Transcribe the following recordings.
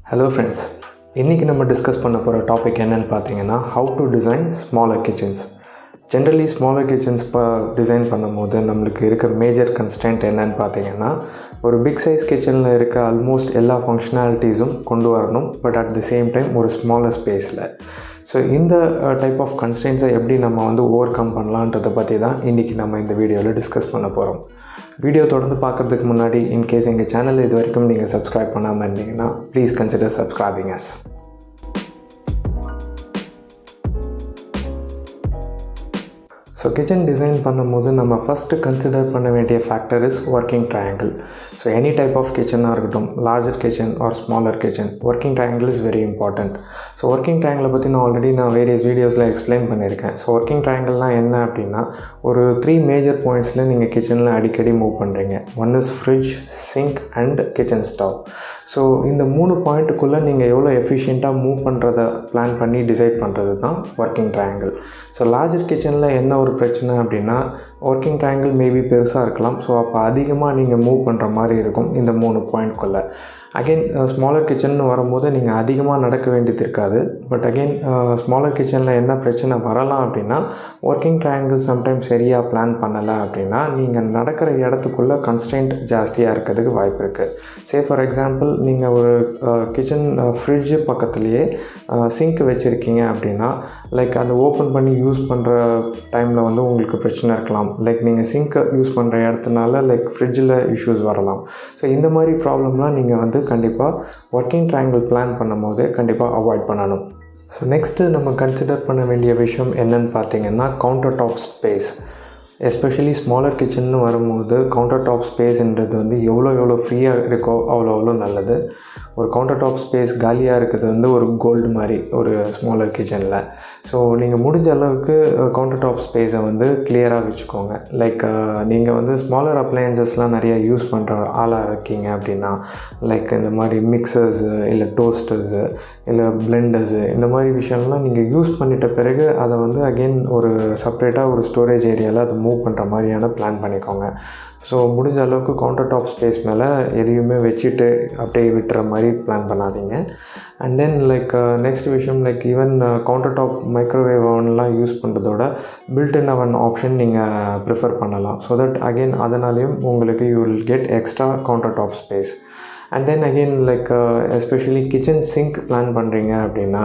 Hello friends, இன்றைக்கி நம்ம discuss பண்ண போகிற டாபிக் என்னென்னு பார்த்தீங்கன்னா how to design smaller kitchens. Generally smaller kitchens design பண்ணும்போது நம்மளுக்கு இருக்க மேஜர் கன்ஸ்டன்ட் என்னென்னு பார்த்தீங்கன்னா ஒரு பிக் சைஸ் கிச்சனில் இருக்க ஆல்மோஸ்ட் எல்லா ஃபங்க்ஷனாலிட்டிஸும் கொண்டு வரணும், but at the same time ஒரு ஸ்மாலர் ஸ்பேஸில். ஸோ இந்த டைப் ஆஃப் கன்ஸ்டன்ட்ஸை எப்படி நம்ம ஓவர் கம் பண்ணலான்றதை பற்றி தான் இன்றைக்கி நம்ம இந்த வீடியோவில் டிஸ்கஸ் பண்ண போகிறோம். வீடியோ தொடர்ந்து பார்க்குறதுக்கு முன்னாடி இன்கேஸ் எங்கள் சேனல் இது வரைக்கும் நீங்கள் சப்ஸ்கிரைப் பண்ணாமல் இருந்தீங்கன்னா please consider subscribing us. So kitchen design பண்ணும்போது நம்ம ஃபஸ்ட்டு கன்சிடர் பண்ண வேண்டிய factor is working triangle. So any type of கிச்சனாக இருக்கட்டும், larger kitchen or smaller kitchen, working triangle is very important. So working ட்ரையாங்கிளை பற்றி நான் வேரியஸ் வீடியோஸில் எக்ஸ்பிளைன் பண்ணியிருக்கேன். ஸோ ஒர்க்கிங் ட்ரையாங்கிள்னால் என்ன அப்படின்னா ஒரு 3 மேஜர் பாயிண்ட்ஸில் நீங்கள் கிச்சனில் அடிக்கடி மூவ் பண்ணுறீங்க. One is fridge, sink and kitchen stove. So இந்த 3 பாயிண்ட்டுக்குள்ளே நீங்கள் எவ்வளோ எஃபிஷியண்ட்டாக மூவ் பண்ணுறத பிளான் பண்ணி டிசைட் பண்ணுறது தான் ஒர்க்கிங் ட்ரையாங்கிள். ஸோ லார்ஜர் கிச்சனில் என்ன ஒரு பிரச்சனை அப்படின்னா ஒர்க்கிங் ட்ரையாங்கிள் மேபி பெருசாக இருக்கலாம். ஸோ அப்போ அதிகமாக நீங்கள் மூவ் பண்ணுற மாதிரி இருக்கும் இந்த 3 பாயிண்ட்குள்ளே. அகெயின் ஸ்மாலர் கிச்சன் வரும்போது நீங்கள் அதிகமாக நடக்க வேண்டியது இருக்காது. பட் அகெயின் ஸ்மாலர் கிச்சனில் என்ன பிரச்சனை வரலாம் அப்படின்னா ஒர்க்கிங் ட்ரையாங்கிள் சம்டைம்ஸ் சரியாக பிளான் பண்ணலை அப்படின்னா நீங்கள் நடக்கிற இடத்துக்குள்ளே கன்ஸ்ட்ரெயின்ட் ஜாஸ்தியாக இருக்கிறதுக்கு வாய்ப்பு இருக்குது. சே ஃபார் எக்ஸாம்பிள் நீங்கள் ஒரு கிச்சன் ஃப்ரிட்ஜு பக்கத்துலேயே சிங்க் வச்சுருக்கீங்க அப்படின்னா லைக் அந்த ஓப்பன் பண்ணி யூஸ் பண்ணுற டைமில் உங்களுக்கு பிரச்சனை இருக்கலாம். லைக் நீங்கள் சிங்க்கை யூஸ் பண்ணுற இடத்துனால லைக் ஃப்ரிட்ஜில் இஷ்யூஸ் வரலாம். ஸோ இந்த மாதிரி ப்ராப்ளம்லாம் நீங்கள் கண்டிப்பாக ஒர்க்கிங் ட்ரையாங்கிள் பிளான் பண்ணும் போது கண்டிப்பாக அவாய்ட் பண்ணணும். ஸோ நெக்ஸ்ட்டு நம்ம கன்சிடர் பண்ண வேண்டிய விஷயம் என்னென்னு பார்த்தீங்கன்னா counter top space. Especially smaller கிச்சன்னு வரும்போது கவுண்டர் டாப் ஸ்பேஸ்ன்றது எவ்வளோ ஃப்ரீயாக இருக்கோ அவ்வளோ நல்லது. ஒரு கவுண்டர் டாப் ஸ்பேஸ் காலியாக இருக்கிறது ஒரு கோல்டு மாதிரி ஒரு ஸ்மாலர் கிச்சனில். ஸோ நீங்கள் முடிஞ்ச அளவுக்கு கவுண்டர் டாப் ஸ்பேஸை கிளியராக வச்சுக்கோங்க. லைக் நீங்கள் ஸ்மாலர் அப்ளையன்சஸ்லாம் நிறைய யூஸ் பண்ணுற ஆளாக இருக்கீங்க அப்படின்னா லைக் இந்த மாதிரி மிக்சர்ஸு இல்லை டோஸ்டர்ஸு இல்லை பிளெண்டர்ஸு இந்த மாதிரி விஷயம்லாம் நீங்கள் யூஸ் பண்ணிட்ட பிறகு அதை அகெயின் ஒரு செப்ரேட்டாக ஒரு ஸ்டோரேஜ் ஏரியாவில் அதை மூவ் பண்ணுற மாதிரியான பிளான் பண்ணிக்கோங்க. ஸோ முடிஞ்ச அளவுக்கு கவுண்டர் டாப் ஸ்பேஸ் மேலே எதையுமே வச்சுட்டு அப்படியே விட்டுற மாதிரி பிளான் பண்ணாதீங்க. அண்ட் தென் லைக் நெக்ஸ்ட் விஷயம் like even counter top microwave அவன்லாம் யூஸ் பண்ணுறதோட பில்ட்-இன் அவன் ஆப்ஷன் நீங்கள் ப்ரிஃபர் பண்ணலாம். ஸோ தட் அகெயின் அதனாலேயும் உங்களுக்கு you will get extra counter top space. And then again like especially kitchen sink plan பண்ணுறீங்க அப்படின்னா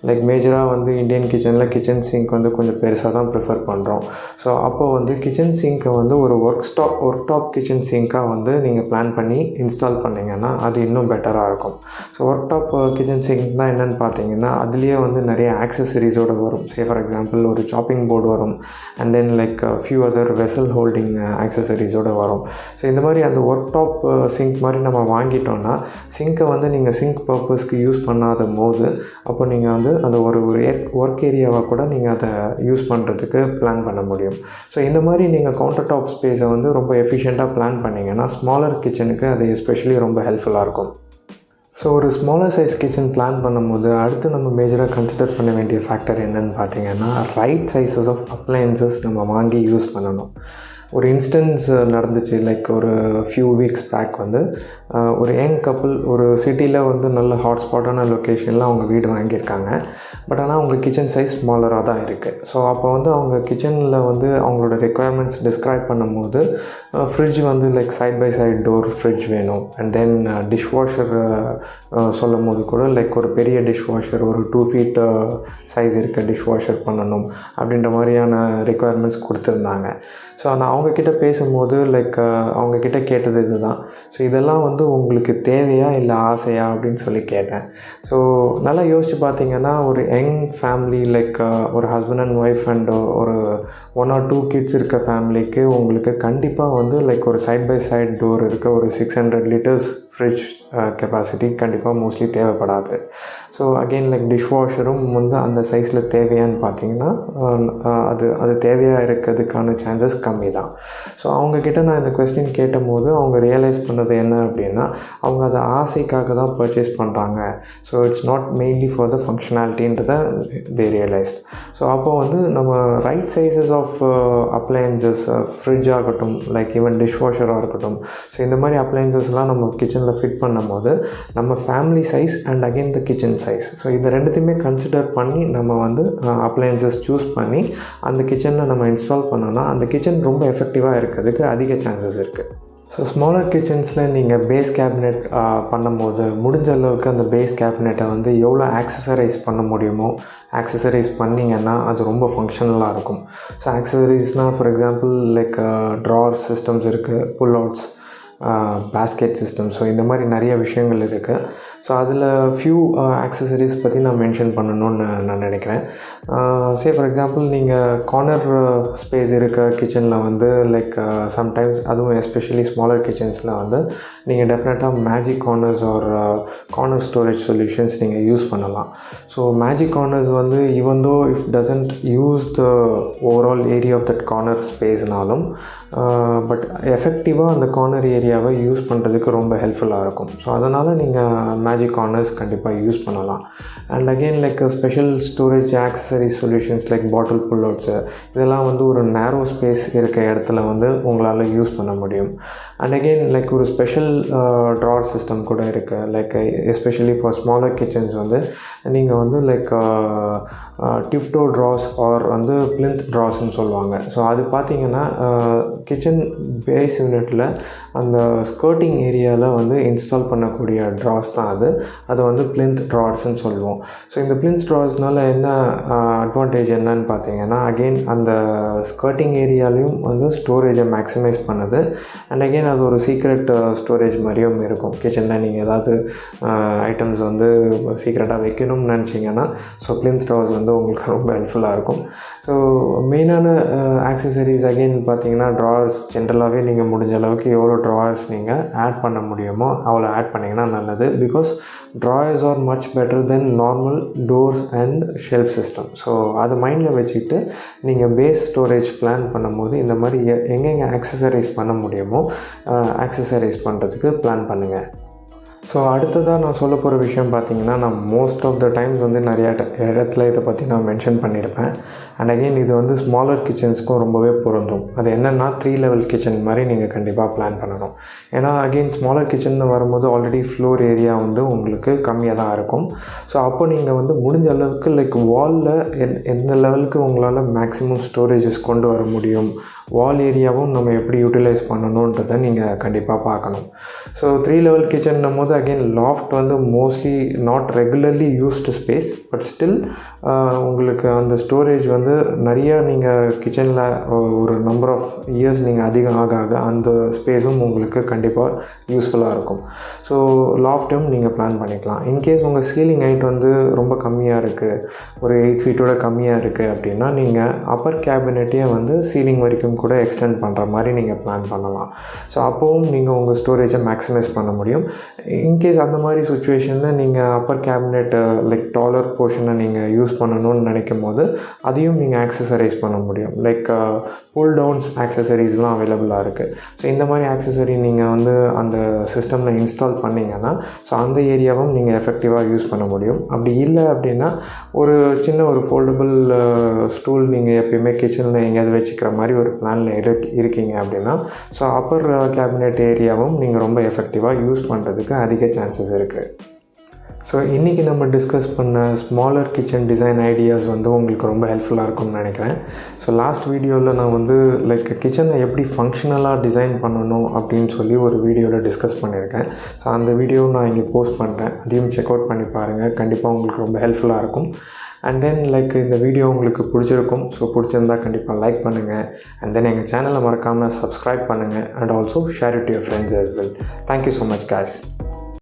like மேஜராக இந்தியன் கிச்சனில் கிச்சன் சிங்க் கொஞ்சம் பெருசாக தான் ப்ரிஃபர் பண்ணுறோம். ஸோ அப்போது கிச்சன் சிங்க்கை ஒரு ஒர்க் டாப் கிச்சன் சிங்க்காக நீங்கள் பிளான் பண்ணி இன்ஸ்டால் பண்ணிங்கன்னா அது இன்னும் பெட்டராக இருக்கும். So work top kitchen sink தான் என்னென்னு பார்த்தீங்கன்னா அதுலேயே நிறைய ஆக்சசரிஸோடு வரும். சே ஃபார் எக்ஸாம்பிள் ஒரு சாப்பிங் போர்டு வரும். And then like few other vessel holding ஆக்சசரிஸோடு வரும். ஸோ இந்த மாதிரி அந்த ஒர்க் டாப் சிங்க் மாதிரி நம்ம வாங்கிட்டோம் சிங்கை நீங்கள் சிங்க் பர்பஸ்க்கு யூஸ் பண்ணாத போது அப்போ நீங்கள் அந்த ஒரு ஒர்க் ஏரியாவாக கூட நீங்கள் அதை யூஸ் பண்ணுறதுக்கு பிளான் பண்ண முடியும். ஸோ இந்த மாதிரி நீங்கள் கவுண்டர் டாப் ஸ்பேஸை ரொம்ப எஃபிஷியண்ட்டாக பிளான் பண்ணிங்கன்னா ஸ்மாலர் கிச்சனுக்கு அது எஸ்பெஷலி ரொம்ப ஹெல்ப்ஃபுல்லாக இருக்கும். ஸோ ஒரு ஸ்மாலர் சைஸ் கிச்சன் பிளான் பண்ணும்போது அடுத்து நம்ம மேஜராக கன்சிடர் பண்ண வேண்டிய ஃபேக்டர் என்னென்னு பார்த்தீங்கன்னா ரைட் சைஸஸ் ஆஃப் அப்ளையன்சஸ் நம்ம வாங்கி யூஸ் பண்ணணும். ஒரு இன்ஸ்டன்ஸ் நடந்துச்சு லைக் ஒரு ஃபியூ வீக்ஸ் பேக் ஒரு யங் கப்புள் ஒரு சிட்டியில் நல்ல ஹாட்ஸ்பாட்டான லொக்கேஷனில் அவங்க வீடு வாங்கியிருக்காங்க. பட் ஆனால் அவங்க கிச்சன் சைஸ் ஸ்மாலராக தான் இருக்குது. ஸோ அப்போ அவங்க கிச்சனில் அவங்களோட ரெக்குயர்மெண்ட்ஸ் டிஸ்கிரைப் பண்ணும்போது fridge like side by side door fridge வேணும். அண்ட் தென் டிஷ் வாஷர் சொல்லும் போது கூட லைக் ஒரு பெரிய டிஷ் வாஷர் ஒரு 2 feet சைஸ் இருக்க டிஷ் வாஷர் பண்ணணும் அப்படின்ற மாதிரியான ரெக்குயர்மெண்ட்ஸ் கொடுத்துருந்தாங்க. ஸோ நான் அவங்கக்கிட்ட பேசும்போது லைக் அவங்கக்கிட்ட கேட்டது இதுதான். ஸோ இதெல்லாம் உங்களுக்கு தேவையா இல்லை ஆசையா அப்படின்னு சொல்லி கேட்டேன். ஸோ நல்லா யோசித்து பார்த்தீங்கன்னா ஒரு யங் ஃபேமிலி லைக் ஒரு ஹஸ்பண்ட் அண்ட் ஒய்ஃப் அண்ட் ஒரு 1 or 2 kids இருக்க ஃபேமிலிக்கு உங்களுக்கு கண்டிப்பாக லைக் ஒரு சைட் பை சைட் டோர் இருக்க ஒரு 600 liters ஃப்ரிட்ஜ் கெப்பாசிட்டி கண்டிப்பாக மோஸ்ட்லி தேவைப்படாது. ஸோ அகெயின் லைக் டிஷ்வாஷரும் வந்து அந்த சைஸில் தேவையான்னு பார்த்தீங்கன்னா அது தேவையாக இருக்கிறதுக்கான சான்சஸ் கம்மி தான். ஸோ அவங்கக்கிட்ட நான் இந்த கொஸ்டின் கேட்டபோது அவங்க ரியலைஸ் பண்ணது என்ன அப்படின்னா, அவங்க அதை ஆசைக்காக தான் பர்ச்சேஸ் பண்ணுறாங்க. So it's not mainly for the ஃபங்க்ஷனாலிட்டின்றதை தே ரியலைஸ்ட். ஸோ அப்போ வந்து நம்ம right sizes of appliances, fridge ஆகட்டும், லைக் ஈவன் டிஷ்வாஷராக இருக்கட்டும், ஸோ இந்த மாதிரி அப்ளையன்சஸ்லாம் நம்ம கிச்சனில் ஃபிட் பண்ணும்போது நம்ம family size and again the kitchen size, so இது ரெண்டுத்தையுமே கன்சிடர் பண்ணி நம்ம வந்து அப்ளையன்சஸ் சூஸ் பண்ணி அந்த கிச்சனில் நம்ம இன்ஸ்டால் பண்ணோன்னா அந்த கிச்சன் ரொம்ப எஃபெக்டிவாக இருக்கிறதுக்கு அதிக சான்சஸ் இருக்குது. ஸோ ஸ்மாலர் கிச்சன்ஸில் நீங்கள் பேஸ் கேபினெட் பண்ணும்போது முடிஞ்ச அளவுக்கு அந்த பேஸ் கேபினெட்டை வந்து எவ்வளோ ஆக்சசரைஸ் பண்ண முடியுமோ ஆக்சசரைஸ் பண்ணிங்கன்னா அது ரொம்ப ஃபங்க்ஷனலாக இருக்கும். ஸோ ஆக்சசரிஸ்னால் for example like drawer systems இருக்குது, pull outs, basket system, so இந்த மாதிரி நிறைய விஷயங்கள் இருக்குது. ஸோ அதில் ஃபியூ ஆக்சசரிஸ் பற்றி நான் மென்ஷன் பண்ணணும்னு நான் நினைக்கிறேன். ஃபார் எக்ஸாம்பிள் நீங்கள் கார்னர் ஸ்பேஸ் இருக்க கிச்சனில் வந்து லைக் சம்டைம்ஸ், அதுவும் எஸ்பெஷலி ஸ்மாலர் கிச்சன்ஸில் வந்து நீங்கள் டெஃபினட்டாக magic corners or corner storage solutions நீங்கள் யூஸ் பண்ணலாம். ஸோ மேஜிக் கார்னர்ஸ் வந்து even though if doesn't use the overall area of that corner ஸ்பேஸ்னாலும் பட் எஃபெக்டிவாக அந்த கார்னர் ஏரியாவை யூஸ் பண்ணுறதுக்கு ரொம்ப ஹெல்ப்ஃபுல்லாக இருக்கும். ஸோ அதனால் நீங்கள் மேஜிக் கார்னர்ஸ் கண்டிப்பாக யூஸ் பண்ணலாம். And again like special storage accessory solutions like bottle pull outs, இதெல்லாம் வந்து ஒரு நேரோ ஸ்பேஸ் இருக்க இடத்துல வந்து உங்களால் யூஸ் பண்ண முடியும். அண்ட் அகெயின் லைக் ஒரு ஸ்பெஷல் ட்ரார் சிஸ்டம் கூட இருக்குது. Like especially for smaller kitchens வந்து நீங்கள் வந்து லைக் டிப்டோ ட்ராஸ் ஆர் வந்து பிளிந்த் ட்ராஸ்ன்னு சொல்லுவாங்க. ஸோ அது பார்த்திங்கன்னா கிச்சன் பேஸ் யூனிட்டில் அந்த ஸ்கர்ட்டிங் ஏரியாவில் வந்து இன்ஸ்டால் பண்ணக்கூடிய ட்ராஸ் தான் அது வந்து பிளிந்த் ட்ரார்ஸ்ன்னு சொல்லுவோம். ஸோ இந்த பிளிந்த் ட்ரார்ஸ்னால் என்ன அட்வான்டேஜ் என்னன்னு பார்த்தீங்கன்னா, அகெயின் அந்த ஸ்கர்ட்டிங் ஏரியாலையும் வந்து ஸ்டோரேஜை மேக்ஸிமைஸ் பண்ணுது. அண்ட் அகெயின் அது ஒரு சீக்ரெட் ஸ்டோரேஜ் மாதிரியும் இருக்கும். கிச்சனில் நீங்கள் ஏதாவது ஐட்டம்ஸ் வந்து சீக்ரெட்டாக வைக்கணும்னு நினச்சிங்கன்னா ஸோ பிளிந்த் ட்ரார்ஸ் வந்து உங்களுக்கு ரொம்ப ஹெல்ப்ஃபுல்லாக இருக்கும். ஸோ மெயினான ஆக்சசரிஸ் அகெயின் பார்த்தீங்கன்னா ட்ரார்ஸ் ஜென்ரலாகவே நீங்கள் முடிஞ்ச அளவுக்கு எவ்வளோ ட்ராயர்ஸ் நீங்கள் ஆட் பண்ண முடியுமோ அவ்வளோ ஆட் பண்ணிங்கன்னா நல்லது. Because drawers are much better then normal doors and shelf system. So அது மைண்டில் வச்சுக்கிட்டு நீங்கள் பேஸ் ஸ்டோரேஜ் பிளான் பண்ணும்போது இந்த மாதிரி எங்கெங்கே ஆக்சசரைஸ் பண்ண முடியுமோ ஆக்சசரைஸ் பண்ணுறதுக்கு பிளான் பண்ணுங்கள். ஸோ அடுத்ததாக நான் சொல்ல போகிற விஷயம் பார்த்திங்கன்னா, நான் மோஸ்ட் ஆஃப் த டைம்ஸ் வந்து நிறைய இடத்துல இதை பற்றி நான் மென்ஷன் பண்ணியிருப்பேன். அண்ட் அகெயின் இது வந்து ஸ்மாலர் கிச்சன்ஸ்க்கும் ரொம்பவே பொருந்தும். அது என்னென்னா 3 லெவல் கிச்சன் மாதிரி நீங்கள் கண்டிப்பாக பிளான் பண்ணணும். ஏன்னா அகெயின் ஸ்மாலர் கிச்சன் வரும்போது ஆல்ரெடி ஃப்ளோர் ஏரியா வந்து உங்களுக்கு கம்மியாக தான் இருக்கும். ஸோ அப்போ நீங்கள் வந்து முடிஞ்ச அளவுக்கு லைக் வாலில் எந்த லெவலுக்கு உங்களால் மேக்ஸிமம் ஸ்டோரேஜஸ் கொண்டு வர முடியும், வால் ஏரியாவும் நம்ம எப்படி யூட்டிலைஸ் பண்ணணுன்றதை நீங்கள் கண்டிப்பாக பார்க்கணும். ஸோ 3 லெவல் கிச்சன்னும் போது அகெயின் லாஃப்ட் வந்து mostly not regularly used space, but still உங்களுக்கு அந்த ஸ்டோரேஜ் வந்து நிறைய நீங்கள் கிச்சனில் ஒரு நம்பர் ஆஃப் இயர்ஸ் நீங்கள் அதிகம் ஆக அந்த ஸ்பேஸும் உங்களுக்கு கண்டிப்பாக யூஸ்ஃபுல்லாக இருக்கும். ஸோ லாஃப்ட்டும் நீங்கள் பிளான் பண்ணிக்கலாம். இன்கேஸ் உங்கள் சீலிங் ஹைட் வந்து ரொம்ப கம்மியாக இருக்குது, ஒரு 8 ஃபீட்டோட கம்மியாக இருக்குது அப்படின்னா நீங்கள் அப்பர் கேபினெட்டையே வந்து சீலிங் வரைக்கும் கூட எக்ஸ்டெண்ட் பண்ணுற மாதிரி நீங்கள் பிளான் பண்ணலாம். ஸோ அப்போவும் நீங்கள் உங்கள் ஸ்டோரேஜை மேக்ஸிமைஸ் பண்ண முடியும். இன்கேஸ் அந்த மாதிரி சுச்சுவேஷனில் நீங்கள் அப்பர் கேபினெட் லைக் டாலர் போர்ஷனை நீங்கள் யூஸ் பண்ணணும்னு நினைக்கும் போது அதையும் நீங்கள் ஆக்சசரைஸ் பண்ண முடியும். லைக் புல் டவுன்ஸ் ஆக்சசரிஸ்லாம் அவைலபிளாக இருக்குது. ஸோ இந்த மாதிரி ஆக்சசரி நீங்கள் வந்து அந்த சிஸ்டமில் இன்ஸ்டால் பண்ணிங்கன்னா ஸோ அந்த ஏரியாவும் நீங்கள் எஃபெக்டிவாக யூஸ் பண்ண முடியும். அப்படி இல்லை அப்படின்னா ஒரு சின்ன ஒரு ஃபோல்டபுள் ஸ்டூல் நீங்கள் எப்பயுமே கிச்சனில் எங்கேயாவது வச்சுக்கிற மாதிரி ஒரு பிளானில் இருக்கீங்க அப்படின்னா ஸோ அப்பர் கேபினெட் ஏரியாவும் நீங்கள் ரொம்ப எஃபெக்டிவாக யூஸ் பண்ணுறதுக்கு அதிக சான்சஸ் இருக்குது. ஸோ இன்றைக்கி நம்ம டிஸ்கஸ் பண்ண ஸ்மாலர் கிச்சன் டிசைன் ஐடியாஸ் வந்து உங்களுக்கு ரொம்ப ஹெல்ப்ஃபுல்லாக இருக்கும்னு நினைக்கிறேன். ஸோ லாஸ்ட் வீடியோவில் நான் வந்து லைக் கிச்சனை எப்படி ஃபங்க்ஷனலாக டிசைன் பண்ணணும் அப்படின்னு சொல்லி ஒரு வீடியோவில் டிஸ்கஸ் பண்ணியிருக்கேன். ஸோ அந்த வீடியோ நான் இங்கே போஸ்ட் பண்ணுறேன், அதையும் செக் அவுட் பண்ணி பாருங்கள். கண்டிப்பாக உங்களுக்கு ரொம்ப ஹெல்ப்ஃபுல்லாக இருக்கும். அண்ட் தென் லைக் இந்த வீடியோ உங்களுக்கு பிடிச்சிருக்கும். ஸோ பிடிச்சிருந்தா கண்டிப்பாக லைக் பண்ணுங்கள். அண்ட் தென் எங்கள் சேனலை மறக்காமல் சப்ஸ்கிரைப் பண்ணுங்கள். And also share it to your friends as well. Thank you so much guys.